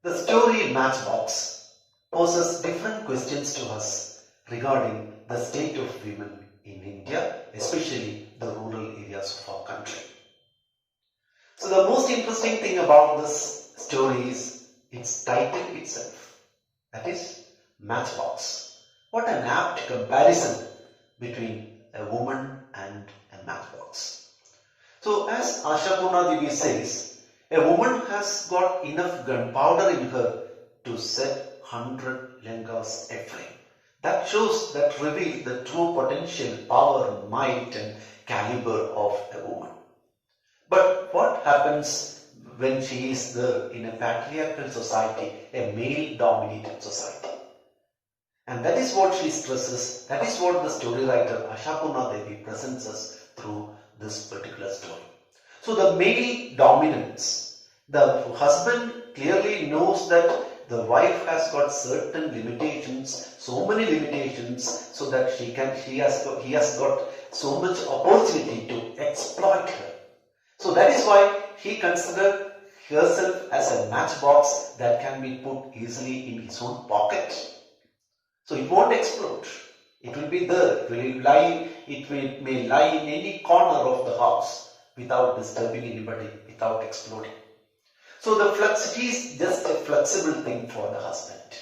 The story Matchbox poses different questions to us regarding the state of women in India, especially the rural areas of our country. So the most interesting thing about this story is its title itself, that is Matchbox. What an apt comparison between a woman and a matchbox. So as Ashapurna Devi says, a woman has got enough gunpowder in her to set 100 Lankas aflame. That shows, that reveals the true potential, power, might and caliber of a woman. But what happens when she is there in a patriarchal society, a male-dominated society? And that is what she stresses, that is what the story writer Ashapurna Devi presents us through this particular story. So the male dominance, the husband clearly knows that the wife has got certain limitations, so many limitations, so that he has got so much opportunity to exploit her. So that is why he considered herself as a matchbox that can be put easily in his own pocket. So it won't explode. It will be there. It may lie in any corner of the house without disturbing anybody, without exploding. So the flexity is just a flexible thing for the husband.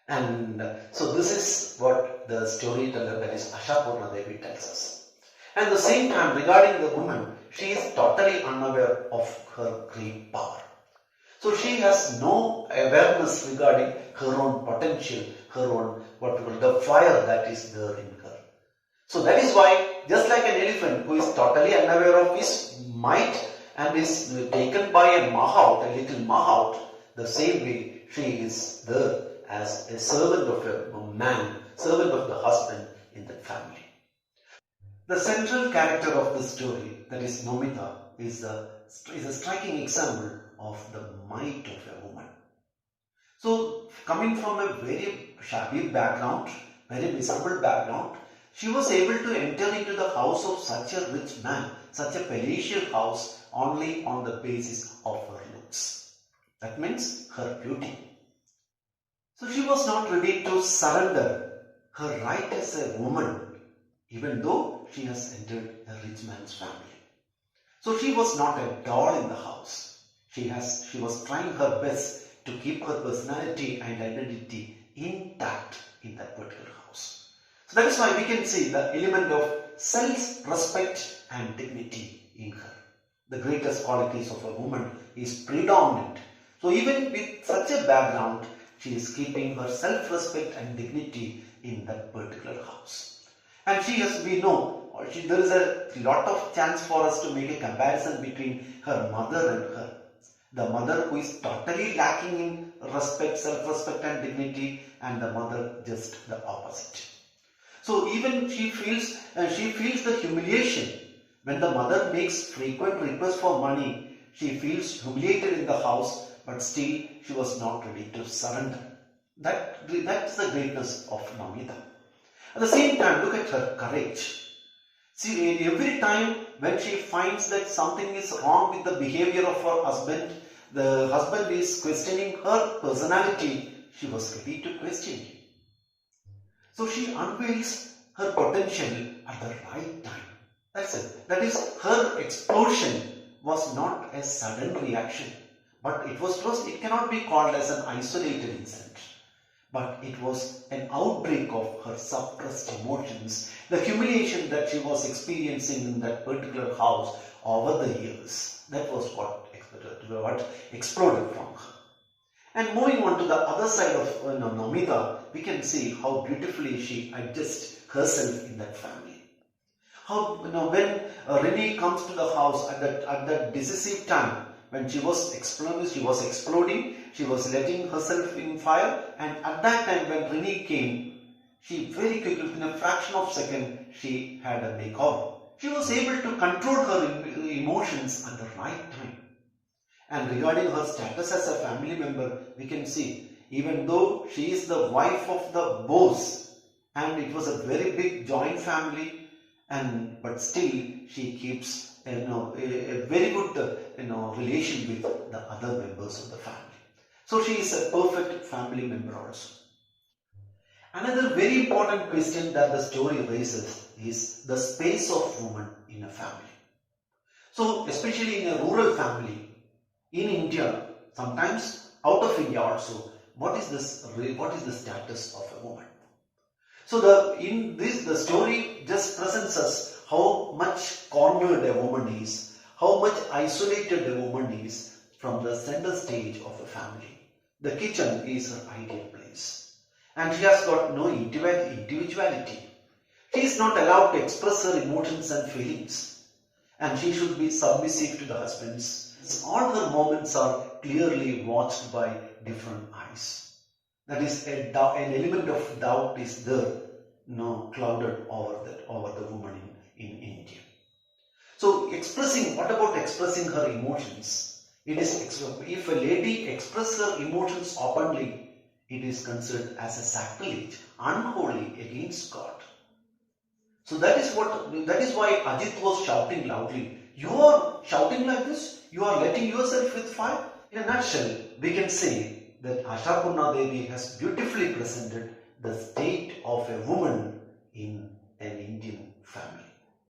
And so this is what the storyteller, that is Ashapurna Devi, tells us. And at the same time, regarding the woman, she is totally unaware of her great power. So she has no awareness regarding her own potential, her own, the fire that is there in her. So that is why, just like an elephant who is totally unaware of his might and is taken by a mahout, a little mahout, the same way she is there as a servant of a man, servant of the husband in the family. The central character of the story, that is Nomita, is a striking example of the might of a woman. So, coming from a very shabby background, very miserable background, she was able to enter into the house of such a rich man, such a palatial house, only on the basis of her looks. That means her beauty. So she was not ready to surrender her right as a woman, even though she has entered a rich man's family. So she was not a doll in the house. She was trying her best to keep her personality and identity intact in that particular house. So that is why we can see the element of self-respect and dignity in her. The greatest qualities of a woman is predominant. So even with such a background, she is keeping her self-respect and dignity in that particular house. And she, as we know, there is a lot of chance for us to make a comparison between her mother and her. The mother who is totally lacking in respect, self-respect and dignity, and the mother just the opposite. So even she feels the humiliation when the mother makes frequent requests for money. She feels humiliated in the house, but still she was not ready to surrender. That's the greatness of Nomita. At the same time, look at her courage. See, every time when she finds that something is wrong with the behavior of her husband, the husband is questioning her personality, she was ready to question him. So she unveils her potential at the right time. That's it. That is, her explosion was not a sudden reaction, but it cannot be called as an isolated incident. But it was an outbreak of her suppressed emotions, the humiliation that she was experiencing in that particular house over the years. That was what exploded from her. And moving on to the other side of Nomita, we can see how beautifully she adjusts herself in that family. How when Rini comes to the house at that decisive time, when she was exploding, she was letting herself in fire, and at that time when Rini came, she very quickly, within a fraction of a second, she had a makeover. She was able to control her emotions at the right time. And regarding her status as a family member, we can see, even though she is the wife of the boss, and it was a very big joint family, but still she keeps a very good relation with the other members of the family. So she is a perfect family member also. Another very important question that the story raises is the space of woman in a family. So especially in a rural family, in India, sometimes out of India also, what is the status of a woman? So the story just presents us how much cornered a woman is, how much isolated a woman is from the center stage of a family. The kitchen is her ideal place, and she has got no individuality. She is not allowed to express her emotions and feelings, and she should be submissive to the husbands. All her moments are clearly watched by different eyes. That is, an element of doubt is there, clouded over the woman in India. So what about expressing her emotions? If a lady expresses her emotions openly, it is considered as a sacrilege, unholy against God. So that is why Ajit was shouting loudly. You are shouting like this? You are letting yourself with fire? In a nutshell, we can say that Ashapurna Devi has beautifully presented the state of a woman in an Indian family.